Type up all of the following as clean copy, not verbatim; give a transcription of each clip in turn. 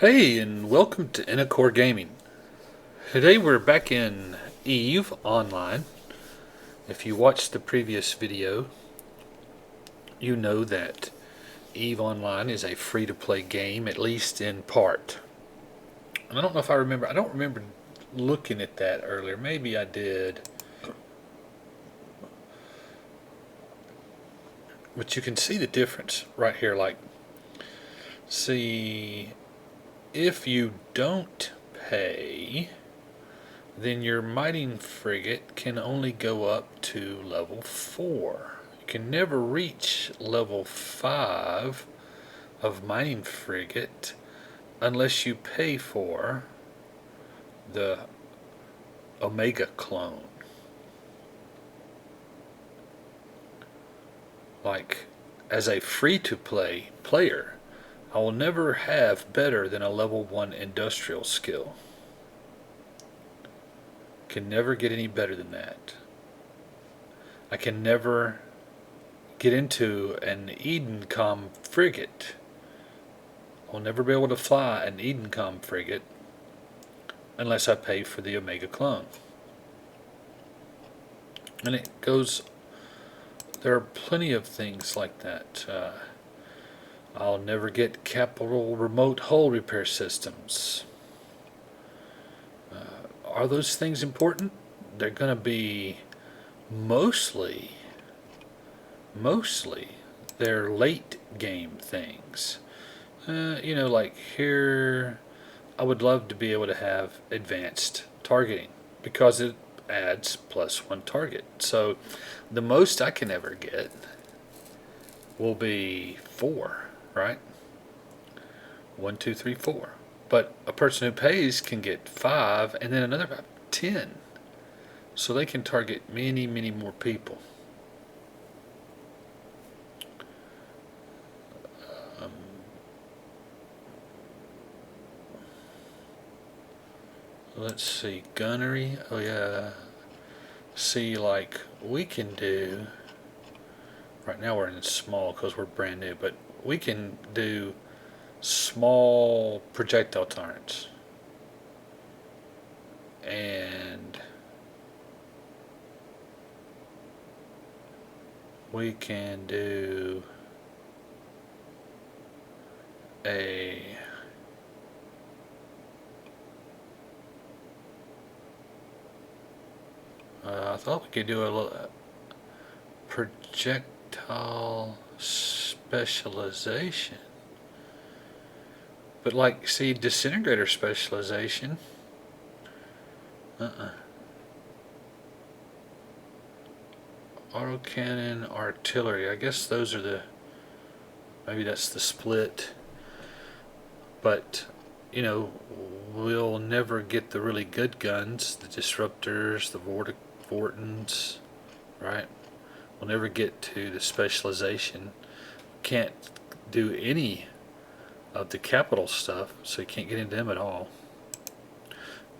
Hey, and welcome to Inacore Gaming. Today we're back in EVE Online. If you watched the previous video, you know that EVE Online is a free-to-play game, at least in part. And I don't know if I don't remember looking at that earlier. Maybe I did. But you can see the difference right here. Like, see, if you don't pay, then your mining frigate can only go up to level 4. You can never reach level 5 of mining frigate unless you pay for the Omega clone. Like, as a free-to-play player, I will never have better than a level 1 industrial skill. Can never get any better than that. I can never get into an Edencom frigate. I'll never be able to fly an Edencom frigate unless I pay for the Omega clone. And it goes, there are plenty of things like that. I'll never get capital remote hull repair systems. Are those things important? They're going to be mostly, mostly, they're late game things. Like here, I would love to be able to have advanced targeting because it adds +1 target. So the most I can ever get will be 4, right? 1, 2, 3, 4. But a person who pays can get 5 and then another 10. So they can target many, many more people. Um, let's see, gunnery. Oh yeah. See, like we can do. Right now we're in small because we're brand new, but we can do small projectile turrets. And we can do a I thought we could do a little projectile specialization. But like, see, disintegrator specialization. Autocannon, artillery. I guess those are the. Maybe that's the split. But, we'll never get the really good guns, the disruptors, the Vortons, right? We'll never get to the specialization. Can't do any of the capital stuff, so you can't get into them at all.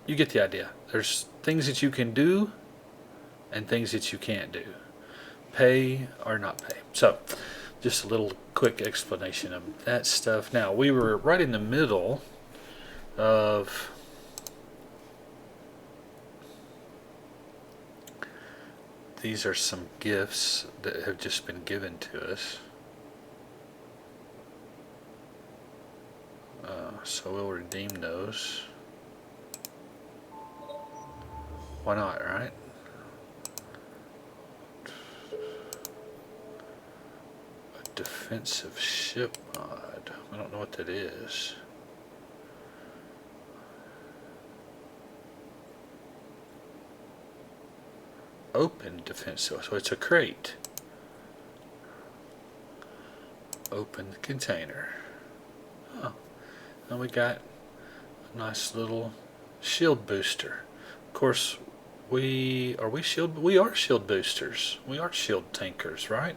You get the idea. There's things that you can do and things that you can't do. Pay or not pay. So, just a little quick explanation of that stuff. Now, we were right in the middle of these are some gifts that have just been given to us. So we'll redeem those. Why not, right? A defensive ship mod. I don't know what that is. Open defensive, so it's a crate. Open the container. Oh, and we got a nice little shield booster. Of course, we are shield boosters. We are shield tankers, right?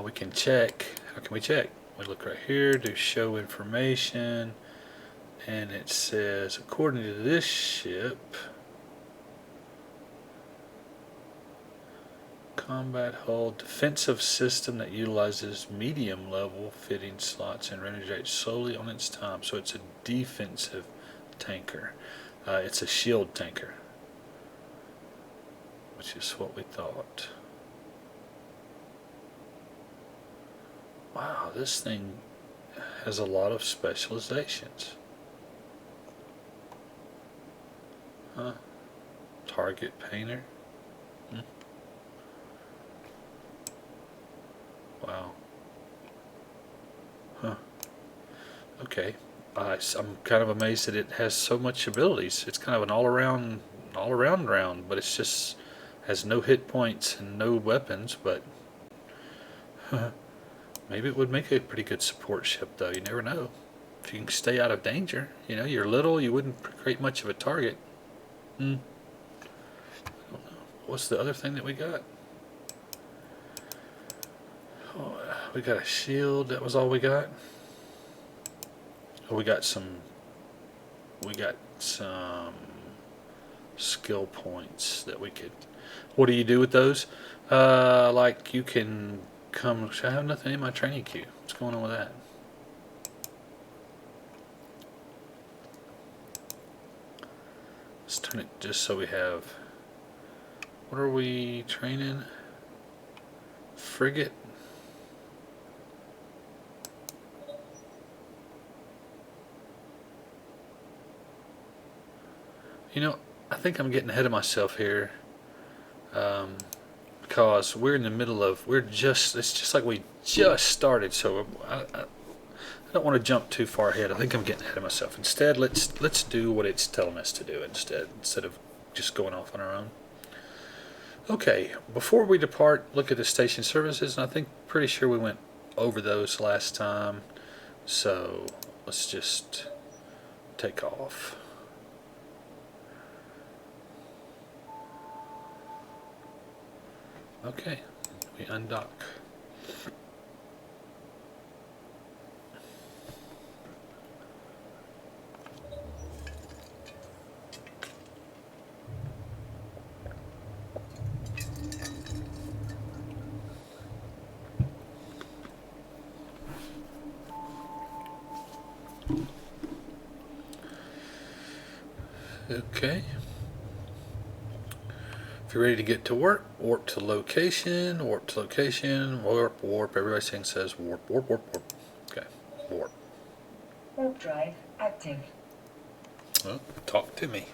We can check. How can we check? We look right here, do show information, and it says according to this ship, combat hull defensive system that utilizes medium level fitting slots and regenerates solely on its time. So it's a defensive tanker. It's a shield tanker, which is what we thought. Wow, this thing has a lot of specializations. Huh? Target painter. Wow. Huh. Okay. I'm kind of amazed that it has so much abilities. It's kind of an all-around round, but it's just has no hit points and no weapons. But maybe it would make a pretty good support ship, though. You never know. If you can stay out of danger, you're little. You wouldn't create much of a target. I don't know. What's the other thing that we got? Oh, we got a shield. That was all we got. Oh, we got some skill points that we could. What do you do with those? Like you can come. I have nothing in my training queue. What's going on with that? Let's turn it just so we have. What are we training? Frigate. I think I'm getting ahead of myself here, because we're in the middle of. It's just like we just started, so I don't want to jump too far ahead. I think I'm getting ahead of myself. Instead, let's do what it's telling us to do instead of just going off on our own. Okay, before we depart, look at the station services, and I think pretty sure we went over those last time. So let's just take off. Okay, we undock. Okay. If you're ready to get to work, warp to location, warp, warp. Everybody says warp, warp, warp, warp. Okay, warp. Warp drive active. Well, talk to me.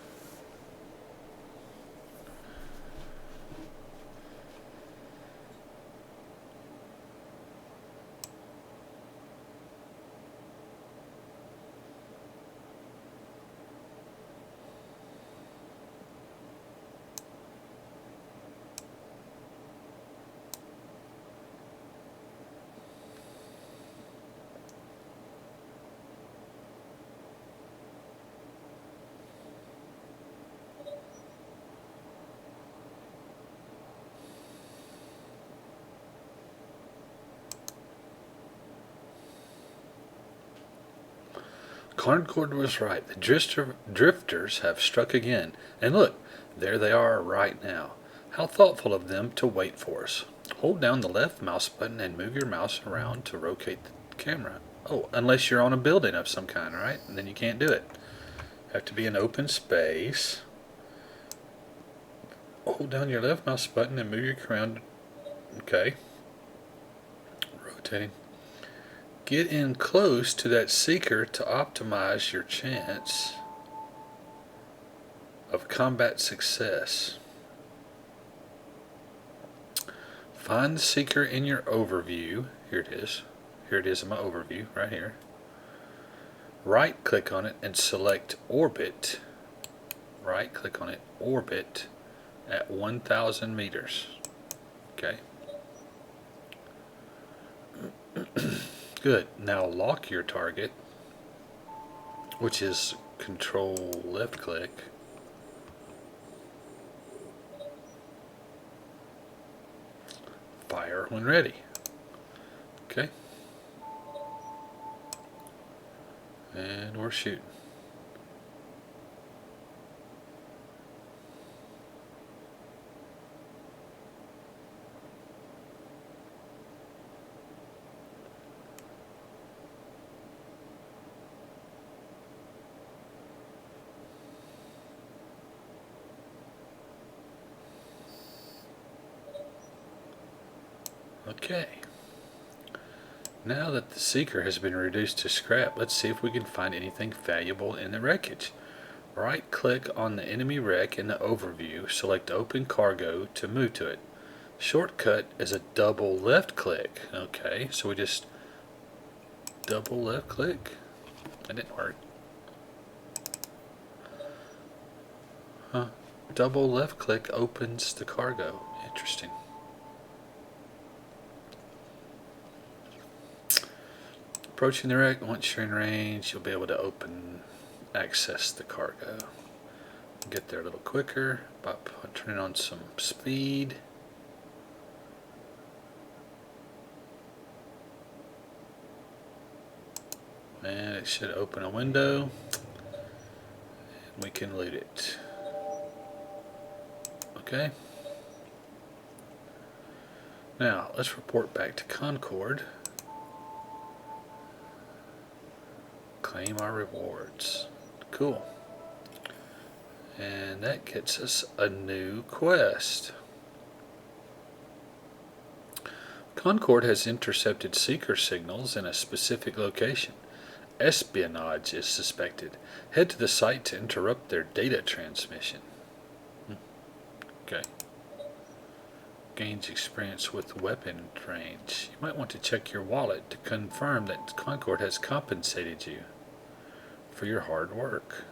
Concord was right. The drifters have struck again. And look, there they are right now. How thoughtful of them to wait for us. Hold down the left mouse button and move your mouse around to rotate the camera. Oh, unless you're on a building of some kind, right? And then you can't do it. Have to be in open space. Hold down your left mouse button and move your around. Okay. Rotating. Get in close to that seeker to optimize your chance of combat success. Find the seeker in your overview. Here it is. Here it is in my overview, right here. Right click on it and select orbit. Right click on it, orbit at 1,000 meters. Okay. Good. Now lock your target, which is control left click. Fire when ready. Okay. And we're shooting. Okay. Now that the Seeker has been reduced to scrap, let's see if we can find anything valuable in the wreckage. Right-click on the enemy wreck in the overview, select Open Cargo to move to it. Shortcut is a double left-click. Okay, so we just double left-click. That didn't work. Huh. Double left-click opens the cargo. Interesting. Approaching the wreck, once you're in range, you'll be able to access the cargo. Get there a little quicker by turning on some speed. And it should open a window. And we can loot it. Okay. Now, let's report back to Concord. Claim our rewards. Cool. And that gets us a new quest. Concord has intercepted seeker signals in a specific location. Espionage is suspected. Head to the site to interrupt their data transmission. Okay. Gains experience with weapon range. You might want to check your wallet to confirm that Concord has compensated you for your hard work.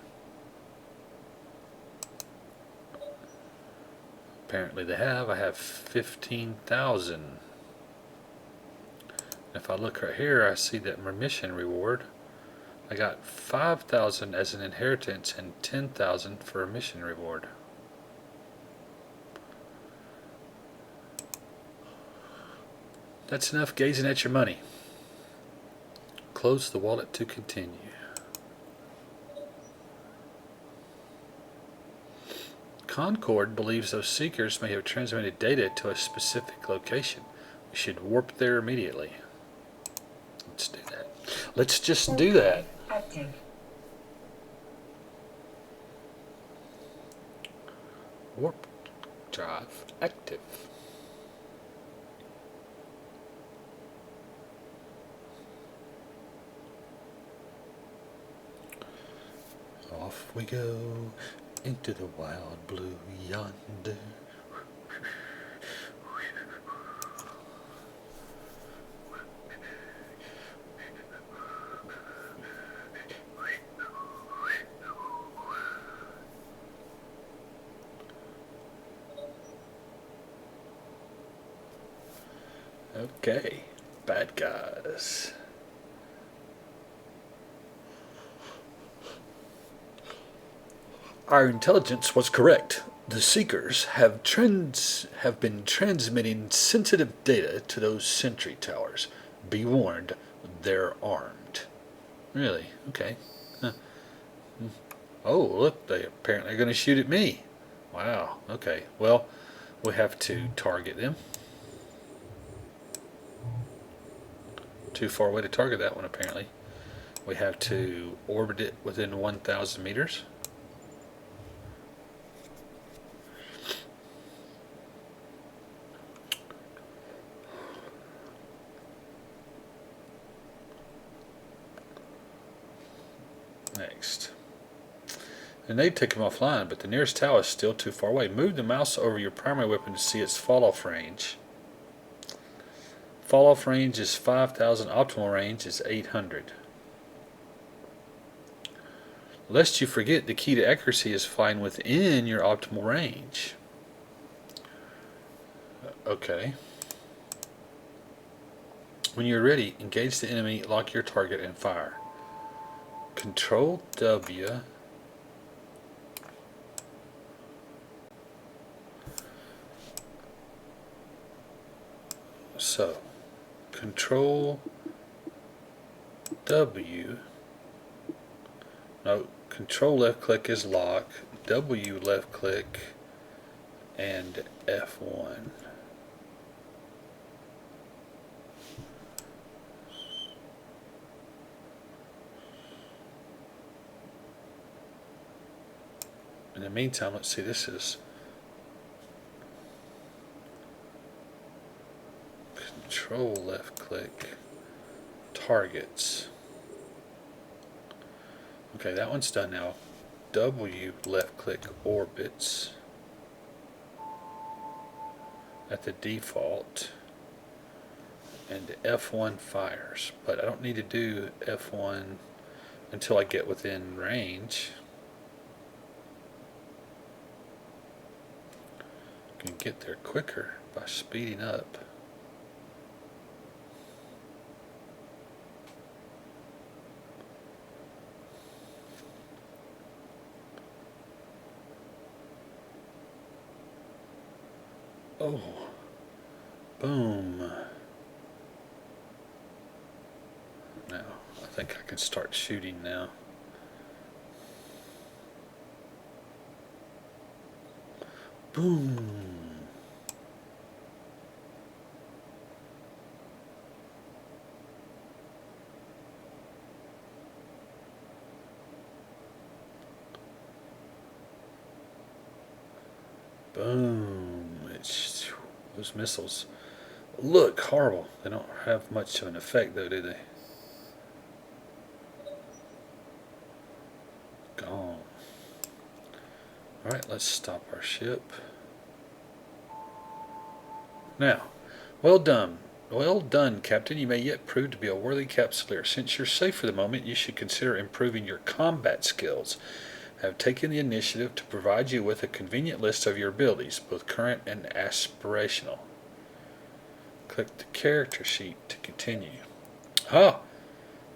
Apparently they have. I have 15,000. If I look right here, I see that my mission reward. I got 5,000 as an inheritance and 10,000 for a mission reward. That's enough gazing at your money. Close the wallet to continue. Concord believes those seekers may have transmitted data to a specific location. We should warp there immediately. Let's do that. Let's just do that. Active. Warp drive active. Off we go into the wild blue yonder. Okay, bad guys. Our intelligence was correct. The Seekers have been transmitting sensitive data to those sentry towers. Be warned, they're armed. Really? Okay. Huh. Oh, look, they apparently are going to shoot at me. Wow, okay. Well, we have to target them. Too far away to target that one, apparently. We have to orbit it within 1,000 meters. Next. And they took him offline, but the nearest tower is still too far away. Move the mouse over your primary weapon to see its fall-off range. Fall-off range is 5,000. Optimal range is 800. Lest you forget, the key to accuracy is flying within your optimal range. Okay. When you're ready, engage the enemy, lock your target, and fire. Control W. So, Control W. No, Control left click is lock, W left click, and F1. In the meantime, let's see, this is Control left click. Targets. Okay, that one's done now. W left click orbits at the default, and F1 fires, but I don't need to do F1 until I get within range. I can get there quicker by speeding up. Oh, boom. Now, I think I can start shooting now. Boom. Boom. Those missiles look horrible. They don't have much of an effect though, do they? Gone. Alright, let's stop our ship. Now, well done. Well done, Captain. You may yet prove to be a worthy capsuleer. Since you're safe for the moment, you should consider improving your combat skills. I have taken the initiative to provide you with a convenient list of your abilities, both current and aspirational. Click the character sheet to continue. Ah,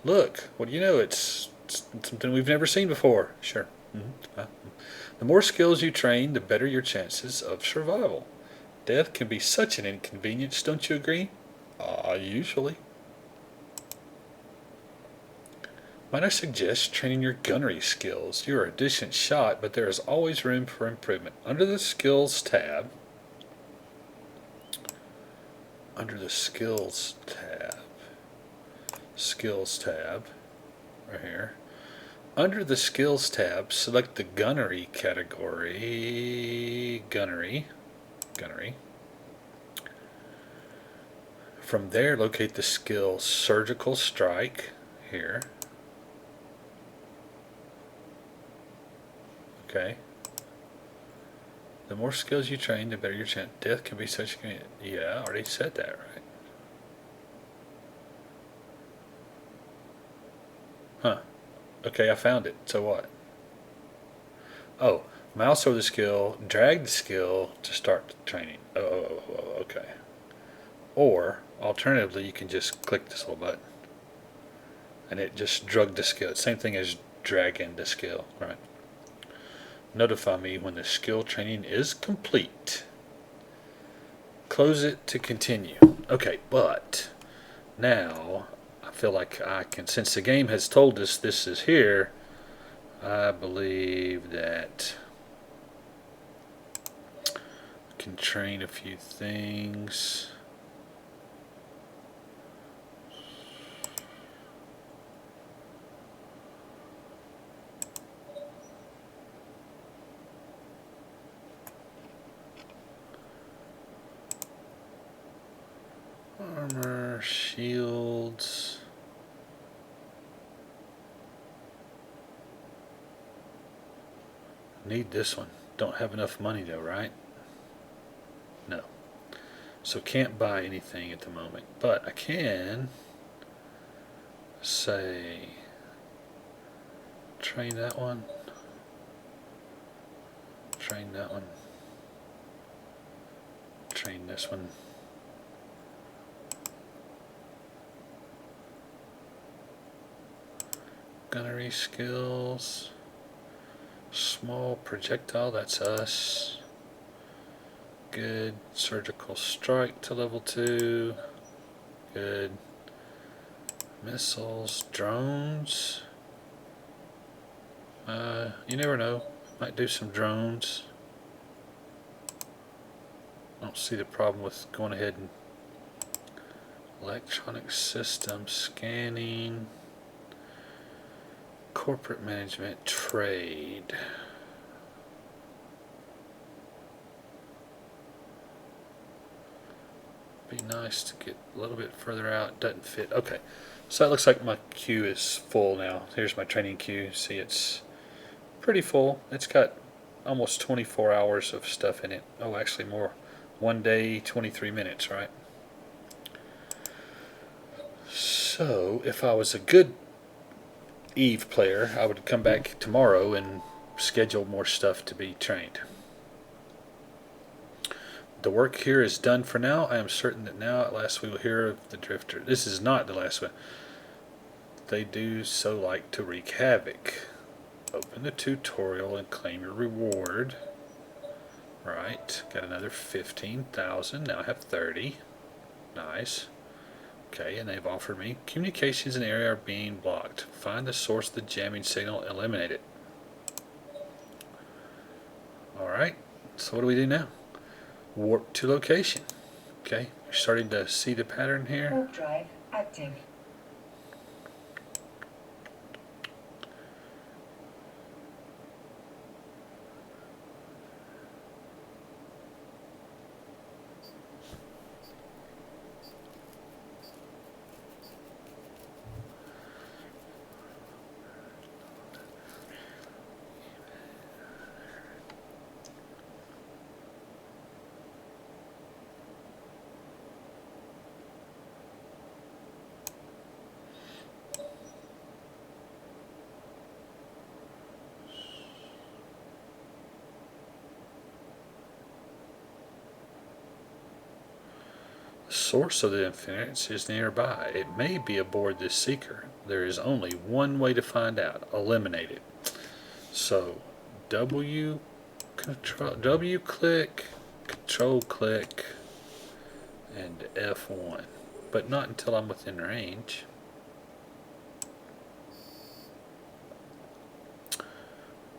look, what do you know? It's something we've never seen before. Sure. The more skills you train, the better your chances of survival. Death can be such an inconvenience, don't you agree? Usually. Might I suggest training your gunnery skills? You're a decent shot, but there is always room for improvement. Under the Skills tab, right here. Under the Skills tab, select the Gunnery category. Gunnery. From there, locate the skill Surgical Strike here. Okay. The more skills you train, the better your chance. Death can be such a... Yeah, I already said that, right? Huh. Okay, I found it. So what? Oh, mouse over the skill, drag the skill to start the training. Oh, okay. Or, alternatively, you can just click this little button. And it just drug the skill. Same thing as dragging the skill, right? Notify me when the skill training is complete. Close it to continue. Okay, but now I feel like I can, since the game has told us this is here, I believe that I can train a few things. Armor, shields. Need this one. Don't have enough money though, right? No. So can't buy anything at the moment. But I can say train that one. Train that one. Train this one. Gunnery skills. Small projectile, that's us. Good. Surgical strike to level 2. Good. Missiles, drones. You never know. Might do some drones. I don't see the problem with going ahead and electronic system scanning. Corporate management, trade. Be nice to get a little bit further out. Doesn't fit. Okay, so it looks like my queue is full now. Here's my training queue. See, it's pretty full. It's got almost 24 hours of stuff in it. Oh, actually more. 1 day, 23 minutes, right? So, if I was a good Eve player, I would come back tomorrow and schedule more stuff to be trained. The work here is done for now. I am certain that now at last we will hear of the Drifter. This is not the last one. They do so like to wreak havoc. Open the tutorial and claim your reward. Right, got another 15,000. Now I have 30. Nice. Okay, and they've offered me communications in the area are being blocked. Find the source of the jamming signal, eliminate it. Alright, so what do we do now? Warp to location. Okay, you're starting to see the pattern here. Warp drive active. The source of the interference is nearby. It may be aboard this seeker. There is only one way to find out. Eliminate it. So W click, control click, and F1. But not until I'm within range.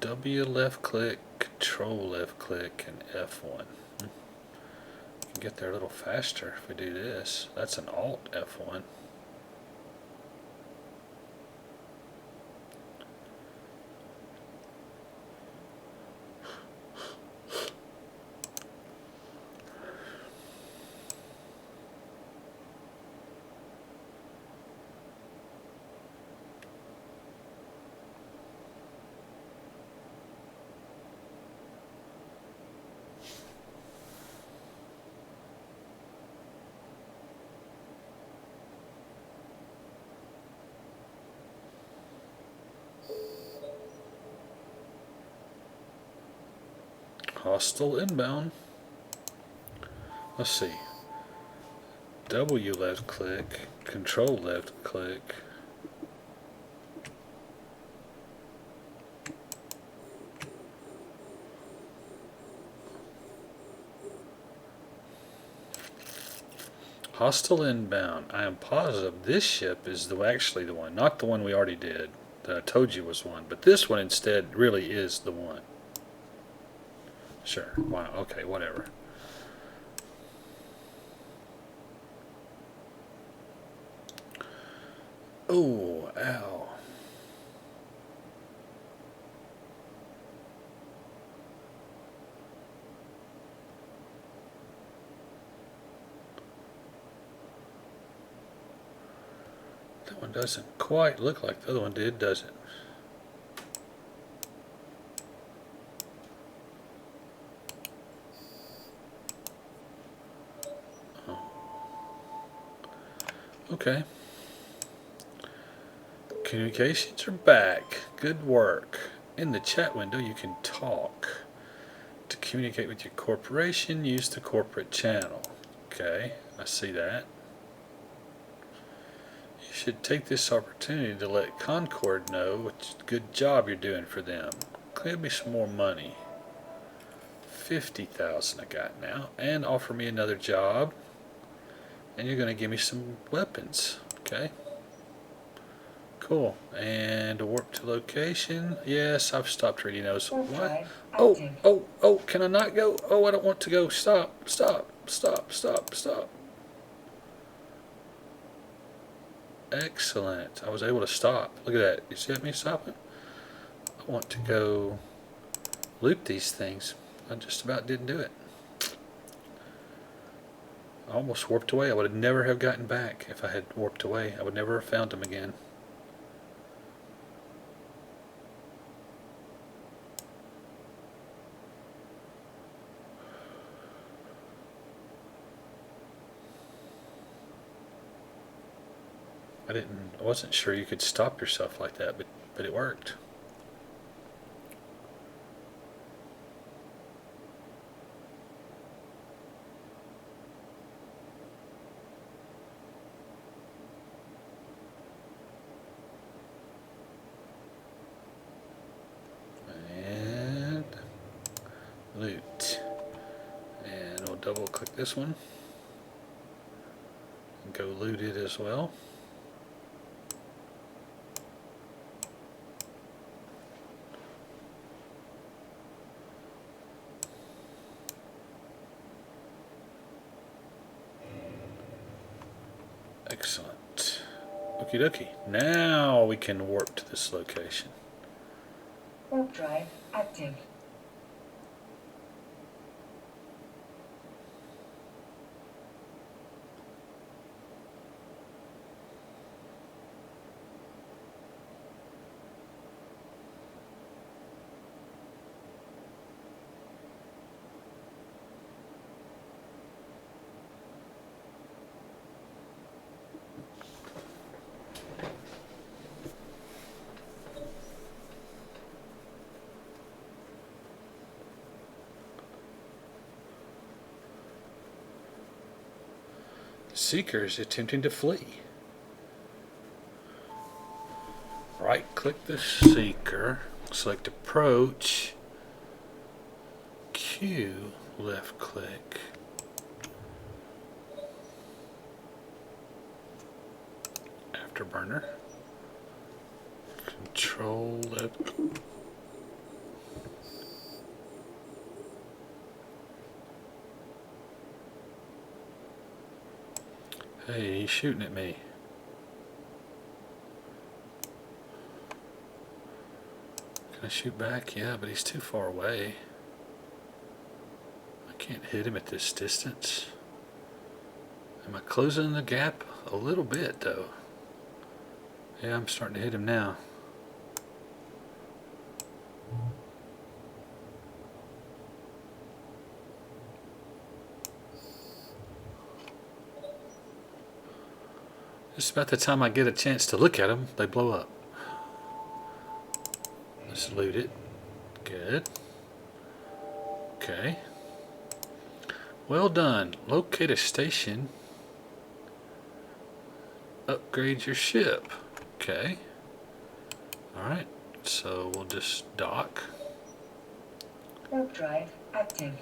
W left click, control left click, and F1. Can get there a little faster if we do this. That's an Alt F1. Hostile inbound. Let's see. W left click, control left click. Hostile inbound. I am positive this ship is actually the one, not the one we already did that I told you was one, but this one instead really is the one. Sure. Wow. Okay. Whatever. Oh, ow. That one doesn't quite look like the other one did, does it? Okay. Communications are back. Good work. In the chat window, you can talk. To communicate with your corporation, use the corporate channel. Okay, I see that. You should take this opportunity to let Concord know what good job you're doing for them. Give me some more money. 50,000 I got now. And offer me another job. And you're going to give me some weapons. Okay. Cool. And a warp to location. Yes, I've stopped reading those. What? Oh, can I not go? Oh, I don't want to go. Stop. Excellent. I was able to stop. Look at that. You see me stopping? I want to go loop these things. I just about didn't do it. almost warped away. I would have never have gotten back if I had warped away. I would never have found them again. I wasn't sure you could stop yourself like that, but it worked. And loot. And we'll double click this one. And go loot it as well. Excellent. Okie dokie. Now we can warp to this location. Warp drive active. Seeker is attempting to flee. Right click the Seeker, select approach, Q, left click. Afterburner. Control left. Hey, he's shooting at me. Can I shoot back? Yeah, but he's too far away. I can't hit him at this distance. Am I closing the gap? A little bit, though. Yeah, I'm starting to hit him now. Just about the time I get a chance to look at them, they blow up. Let's loot it. Good. Okay. Well done. Locate a station. Upgrade your ship. Okay. Alright. So we'll just dock. Warp drive active.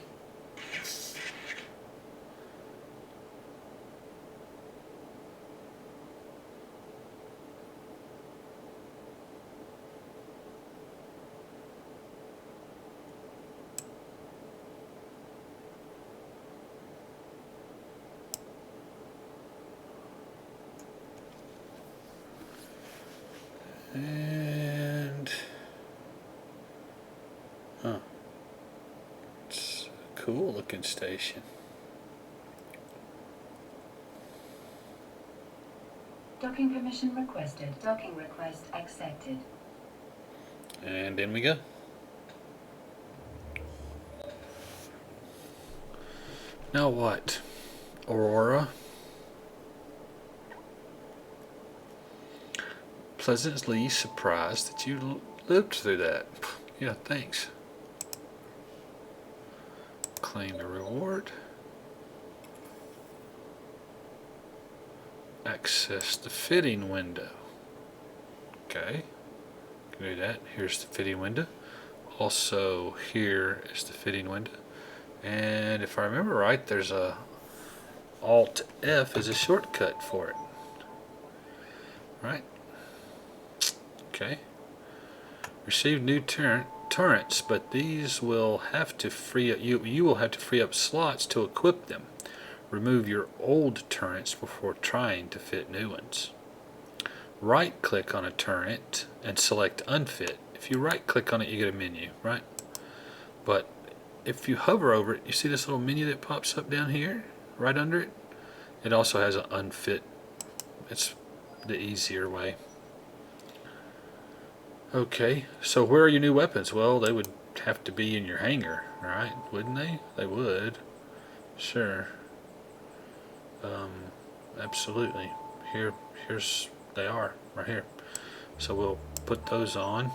And it's a cool looking station. Docking permission requested. Docking request accepted. And in we go. Now what? Aurora. Pleasantly surprised that you lived through that. Yeah, thanks. Claim the reward. Access the fitting window. Okay, can do that. Here's the fitting window. Also, here is the fitting window. And if I remember right, there's a Alt F is a shortcut for it. Right. Okay. Receive new turrets, but these will have to free up. You will have to free up slots to equip them. Remove your old turrets before trying to fit new ones. Right click on a turret and select unfit. If you right click on it, you get a menu, right? But if you hover over it, you see this little menu that pops up down here, right under it? It also has an unfit. It's the easier way. Okay, so where are your new weapons? Well, they would have to be in your hangar, right? Wouldn't they? They would. Sure. Absolutely. Here's they are right here. So we'll put those on.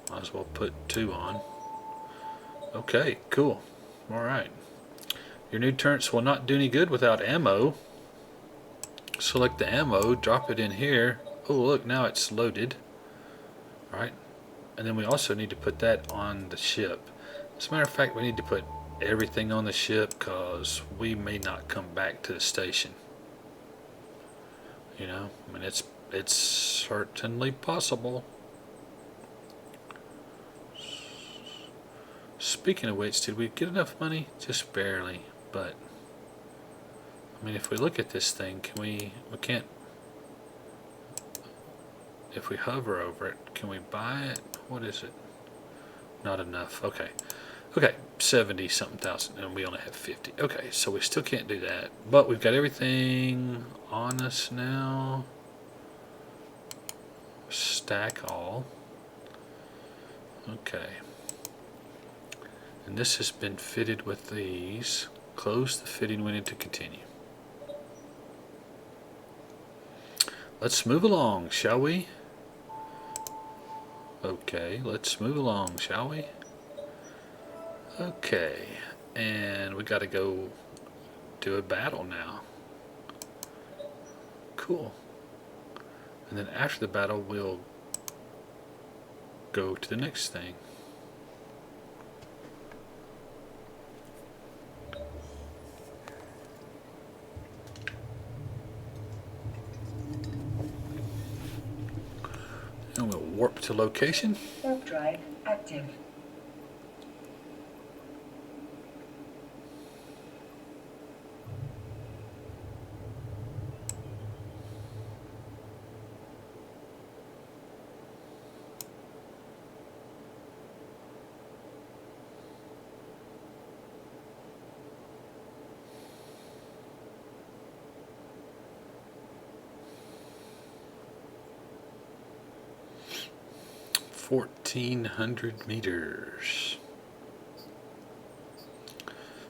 Might as well put 2 on. Okay, cool. All right. Your new turrets will not do any good without ammo. Select the ammo, drop it in here. Oh, look, now it's loaded. All right. And then we also need to put that on the ship. As a matter of fact, we need to put everything on the ship because we may not come back to the station. You know, I mean, it's certainly possible. Speaking of which, did we get enough money? Just barely, but I mean, if we look at this thing, can we can't, if we hover over it, can we buy it? What is it? Not enough. Okay. Okay, 70 something thousand, and we only have 50. Okay, so we still can't do that, but we've got everything on us now. Stack all. Okay. And this has been fitted with these. Close the fitting window to continue. Let's move along, shall we? Okay, let's move along, shall we? Okay, and we gotta go do a battle now. Cool. And then after the battle, we'll go to the next thing. And we'll warp to location. Warp drive active. $1,400 meters.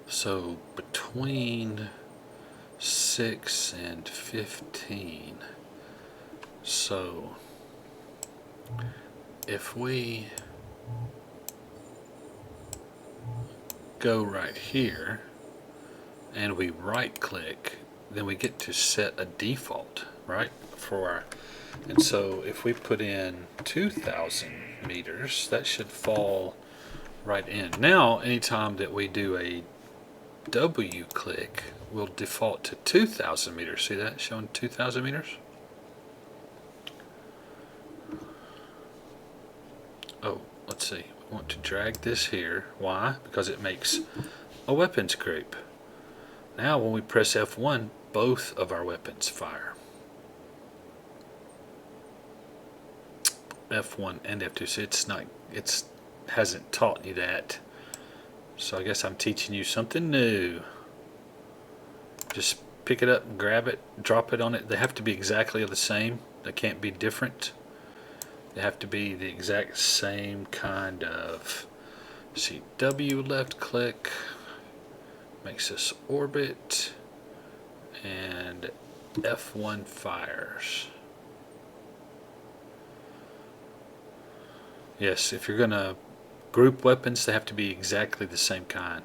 So between 6 and 15. So if we go right here and we right click, then we get to set a default, right? For our, and so if we put in 2,000 meters, that should fall right in. Now, anytime that we do a W click, we'll default to 2,000 meters. See that showing 2,000 meters? Oh, let's see. We want to drag this here. Why? Because it makes a weapons group. Now, when we press F1, both of our weapons fire. F1 and F2. So it's hasn't taught you that. So I guess I'm teaching you something new. Just pick it up and grab it, drop it on it. They have to be exactly the same. They can't be different. They have to be the exact same kind of. See, W left click makes this orbit, and F1 fires. Yes, if you're gonna group weapons, they have to be exactly the same kind.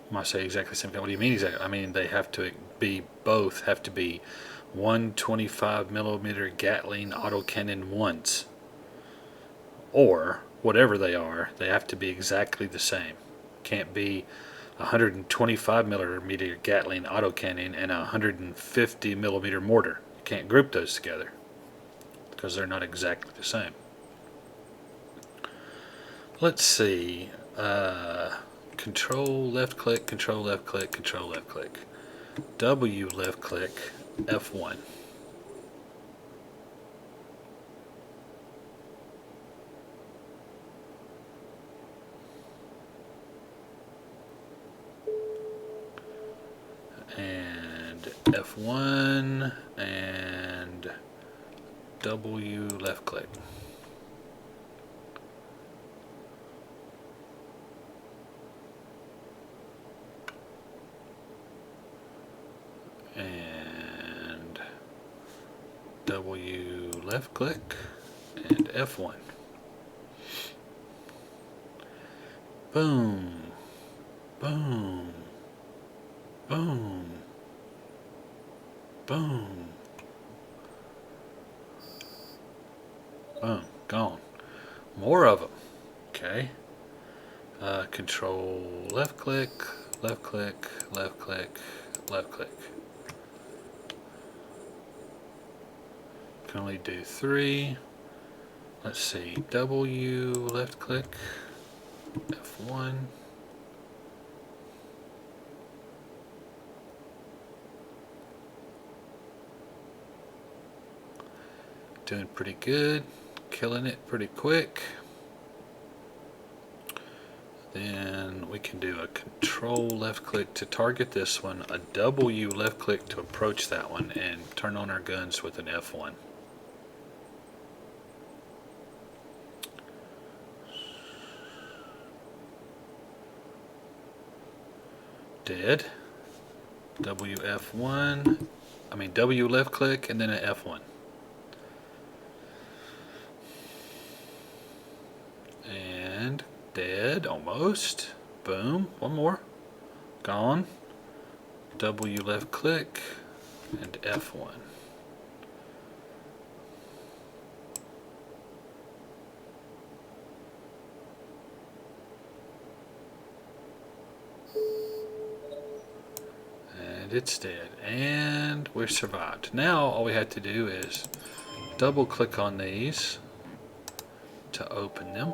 When I say exactly the same kind, what do you mean exactly? I mean they have to be, both have to be 125 millimeter Gatling autocannon ones, or whatever they are. They have to be exactly the same. Can't be 125 millimeter Gatling autocannon and a 150 millimeter mortar. You can't group those together because they're not exactly the same. Let's see. Control left click, control left click, control left click. W left click, F1. F1 and W left click. And W left click and F1. Boom, boom, boom, boom, boom, gone. More of them. Okay. Control left click, left click, left click, left click. Can only do 3. Let's see, W left click, F1. Doing pretty good, killing it pretty quick. Then we can do a control left click to target this one, a W left click to approach that one, and turn on our guns with an F1. Dead. WF1, I mean W left click and then an F1. And dead, almost. Boom, one more. Gone. W left click and F1. And it's dead. And we're survived. Now all we have to do is double click on these to open them.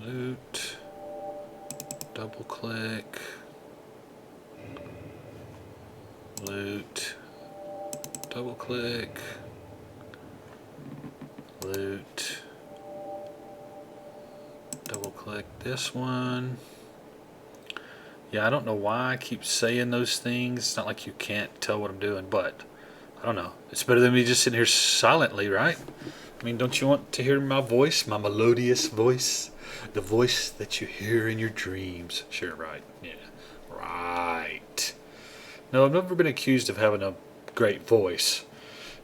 Loot, double click, loot, double click, loot, double click this one. Yeah, I don't know why I keep saying those things. It's not like you can't tell what I'm doing, but I don't know. It's better than me just sitting here silently, right? I mean, don't you want to hear my voice, my melodious voice? The voice that you hear in your dreams. Sure, right. Yeah. Right. No, I've never been accused of having a great voice.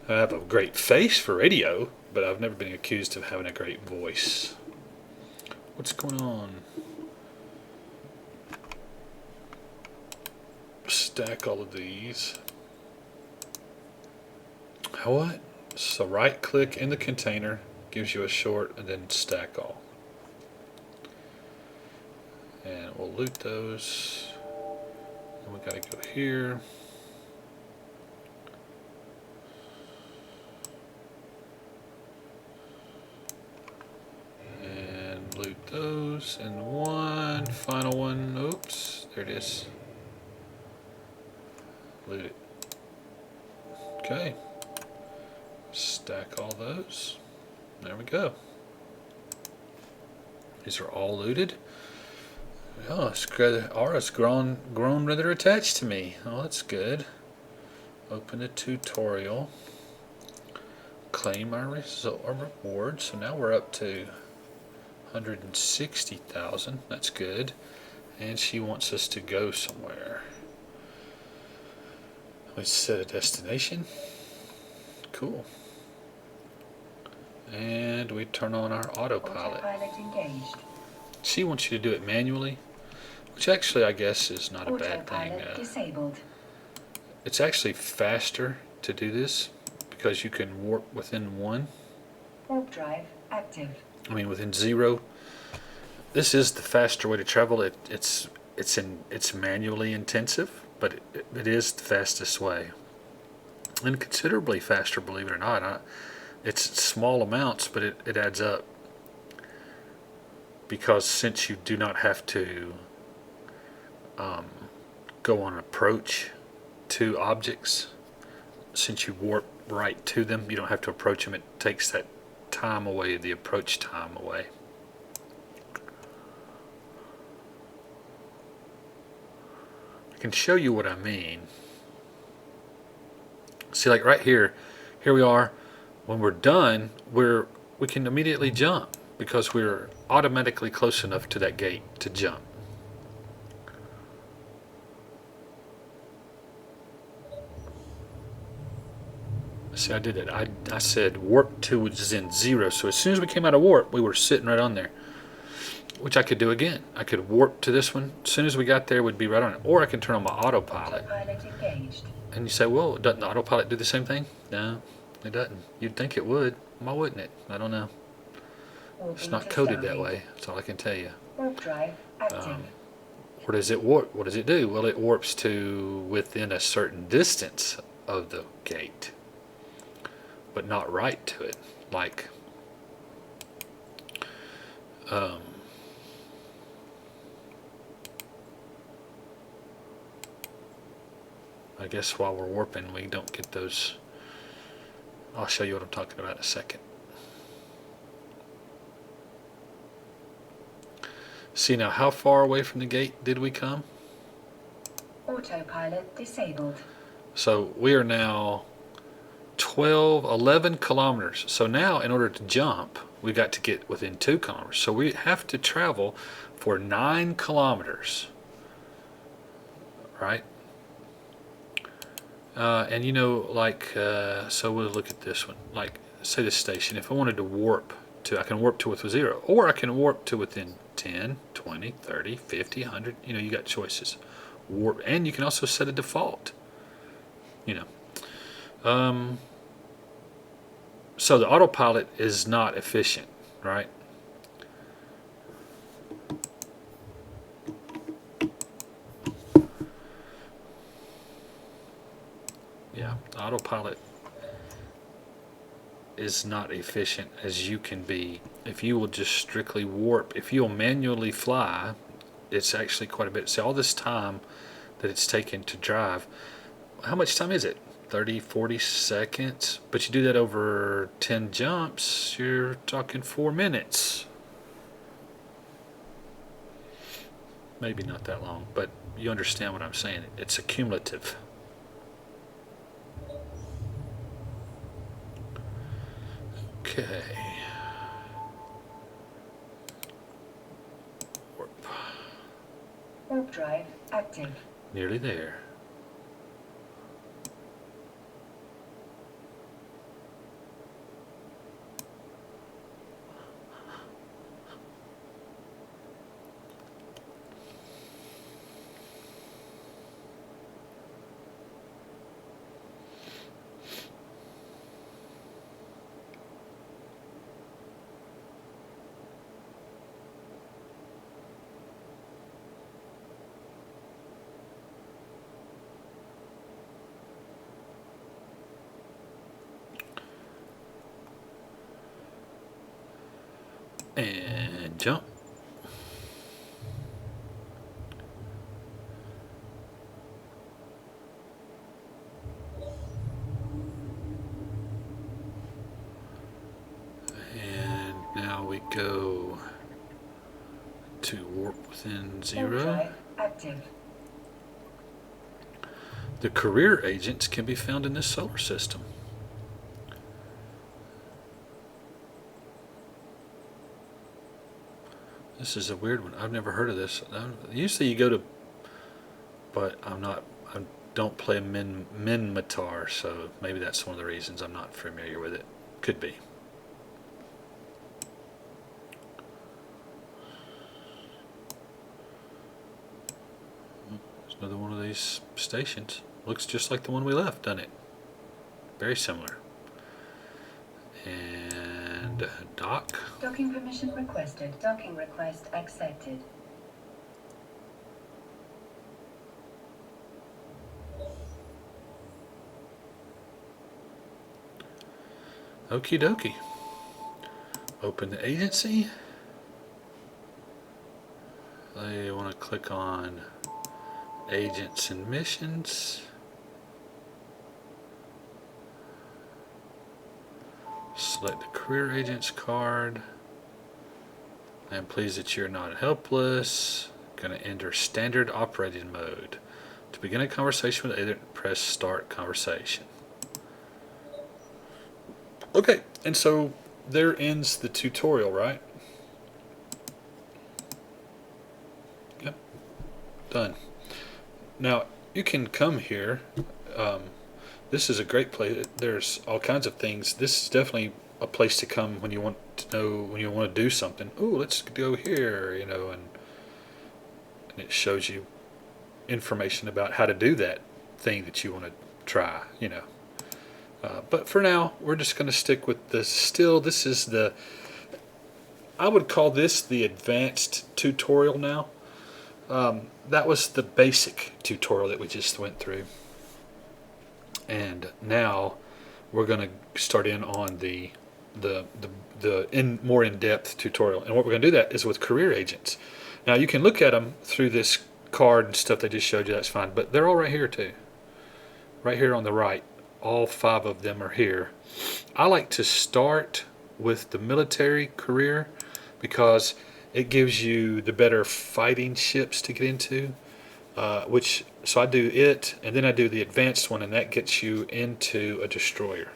I have a great face for radio, but I've never been accused of having a great voice. What's going on? Stack all of these. What? So right click in the container, gives you a short, and then stack all. And we'll loot those. And we gotta go here. And loot those. And one final one. Oops, there it is. Loot it. Okay. Stack all those. There we go. These are all looted. Oh, Aura's grown rather attached to me. Oh, that's good. Open the tutorial. Claim our reward. So now we're up to 160,000. That's good. And she wants us to go somewhere. Let's set a destination. Cool. And we turn on our autopilot. Autopilot engaged. She wants you to do it manually, which actually I guess is not a bad thing. Autopilot disabled. It's actually faster to do this because you can warp within 1. Warp drive active. I mean within 0. This is the faster way to travel. It's manually intensive, but it is the fastest way, and considerably faster, believe it or not. It's small amounts, but it adds up, because since you do not have to go on approach to objects, since you warp right to them, you don't have to approach them. It takes that time away, the approach time away. I can show you what I mean. See, like right here we are. When we're done, we can immediately jump because we're automatically close enough to that gate to jump. See, I did it. I said warp 2 was in 0, so as soon as we came out of warp, we were sitting right on there, which I could do again. I could warp to this one. As soon as we got there, we'd be right on it. Or I can turn on my autopilot. Autopilot engaged. And you say, well, doesn't the autopilot do the same thing? No, it doesn't. You'd think it would. Why wouldn't it? I don't know. It's not coded that way. That's all I can tell you. Warp drive active. Where does it warp? What does it do? Well, it warps to within a certain distance of the gate, but not right to it. Like, I guess while we're warping, we don't get those. I'll show you what I'm talking about in a second. See now, how far away from the gate did we come? Autopilot disabled. So we are now 11 kilometers. So now in order to jump, we got to get within 2 kilometers. So we have to travel for 9 kilometers, right? And you know, like, so we'll look at this one. Like, say this station, if I wanted to warp to, I can warp to within 0, or I can warp to within 10, 20, 30, 50, 100, you know, you got choices. Warp, and you can also set a default, you know. So the autopilot is not efficient, right? Yeah, the autopilot is not efficient as you can be. If you will just strictly warp, if you'll manually fly, it's actually quite a bit. See, all this time that it's taken to drive, how much time is it? 30, 40 seconds? But you do that over 10 jumps, you're talking 4 minutes. Maybe not that long, but you understand what I'm saying. It's accumulative. Okay. Warp. Warp drive active. Nearly there. And jump. And now we go to warp within Warp 0. drive active. The career agents can be found in this solar system. This is a weird one. I've never heard of this. Usually you go to, but I don't play Minmatar, so maybe that's one of the reasons I'm not familiar with it. Could be. There's another one of these stations. Looks just like the one we left, doesn't it? Very similar. And dock. Docking permission requested. Docking request accepted. Okie dokie. Open the agency. I want to click on agents and missions. Select the career agent's card. I am pleased that you're not helpless. Going to enter standard operating mode. To begin a conversation with agent, press start conversation. Okay, and so there ends the tutorial, right? Yep, done. Now you can come here. This is a great place. There's all kinds of things. This is definitely a place to come when you want to know, when you want to do something. Ooh, let's go here, you know, and it shows you information about how to do that thing that you want to try, you know. But for now, we're just going to stick with this. Still, this is the, I would call this the advanced tutorial now. That was the basic tutorial that we just went through. And now we're going to start in on the more in-depth tutorial. And what we're going to do that is with career agents. Now you can look at them through this card and stuff they just showed you, that's fine. But they're all right here too. Right here on the right. All 5 of them are here. I like to start with the military career because it gives you the better fighting ships to get into. So I do it, and then I do the advanced one, and that gets you into a destroyer.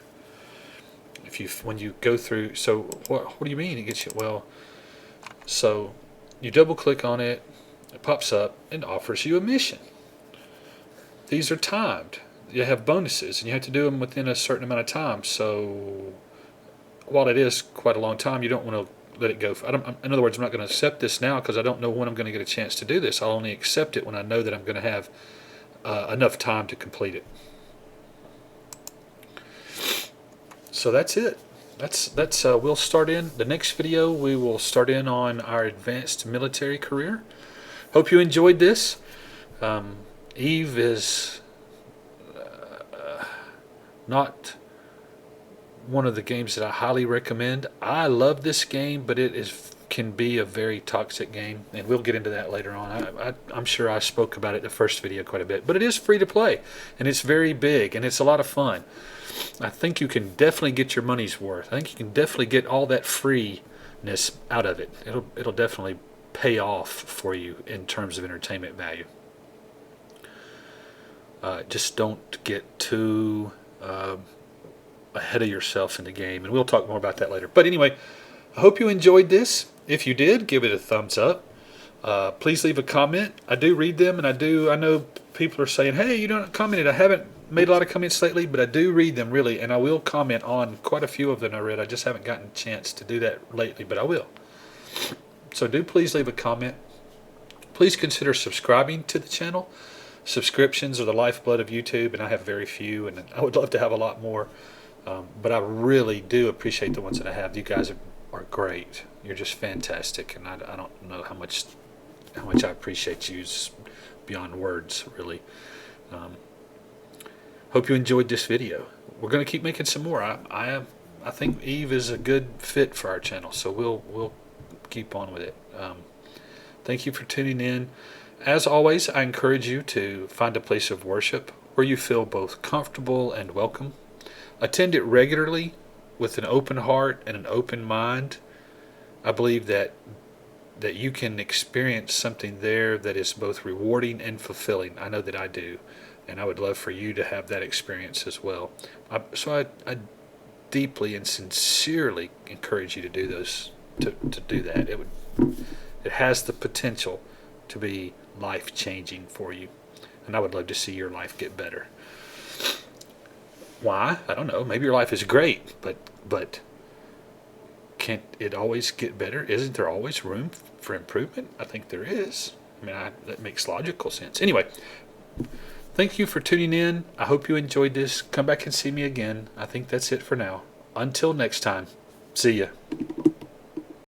When you go through, so what do you mean it gets you? Well, so you double click on it, it pops up and offers you a mission. These are timed. You have bonuses, and you have to do them within a certain amount of time. So while it is quite a long time, you don't want to let it go. In other words, I'm not going to accept this now because I don't know when I'm going to get a chance to do this. I'll only accept it when I know that I'm going to have enough time to complete it. So that's it. We'll start in the next video. We will start in on our advanced military career. Hope you enjoyed this. Eve is not one of the games that I highly recommend. I love this game, but it can be a very toxic game, and we'll get into that later on. I'm sure I spoke about it in the first video quite a bit, but it is free to play, and it's very big, and it's a lot of fun. I think you can definitely get your money's worth. I think you can definitely get all that freeness out of it. It'll definitely pay off for you in terms of entertainment value. Just don't get too ahead of yourself in the game, and we'll talk more about that later. But anyway, I hope you enjoyed this. If you did, give it a thumbs up. Please leave a comment. I do read them, and I know people are saying, hey, you don't comment. I haven't made a lot of comments lately, but I do read them, really, and I will comment on quite a few of them I read. I just haven't gotten a chance to do that lately, but I will. So do please leave a comment. Please consider subscribing to the channel. Subscriptions are the lifeblood of YouTube, and I have very few, and I would love to have a lot more. But I really do appreciate the ones that I have. You guys are great. You're just fantastic, and I don't know how much I appreciate you beyond words, really. Hope you enjoyed this video. We're going to keep making some more. I think Eve is a good fit for our channel, so we'll keep on with it. Thank you for tuning in. As always, I encourage you to find a place of worship where you feel both comfortable and welcome. Attend it regularly with an open heart and an open mind. I believe that you can experience something there that is both rewarding and fulfilling. I know that I do, and I would love for you to have that experience as well. So I deeply and sincerely encourage you to do those, to do that. It has the potential to be life-changing for you, and I would love to see your life get better. Why? I don't know. Maybe your life is great, but can't it always get better? Isn't there always room for improvement? I think there is. I mean, that makes logical sense. Anyway, thank you for tuning in. I hope you enjoyed this. Come back and see me again. I think that's it for now. Until next time, see ya.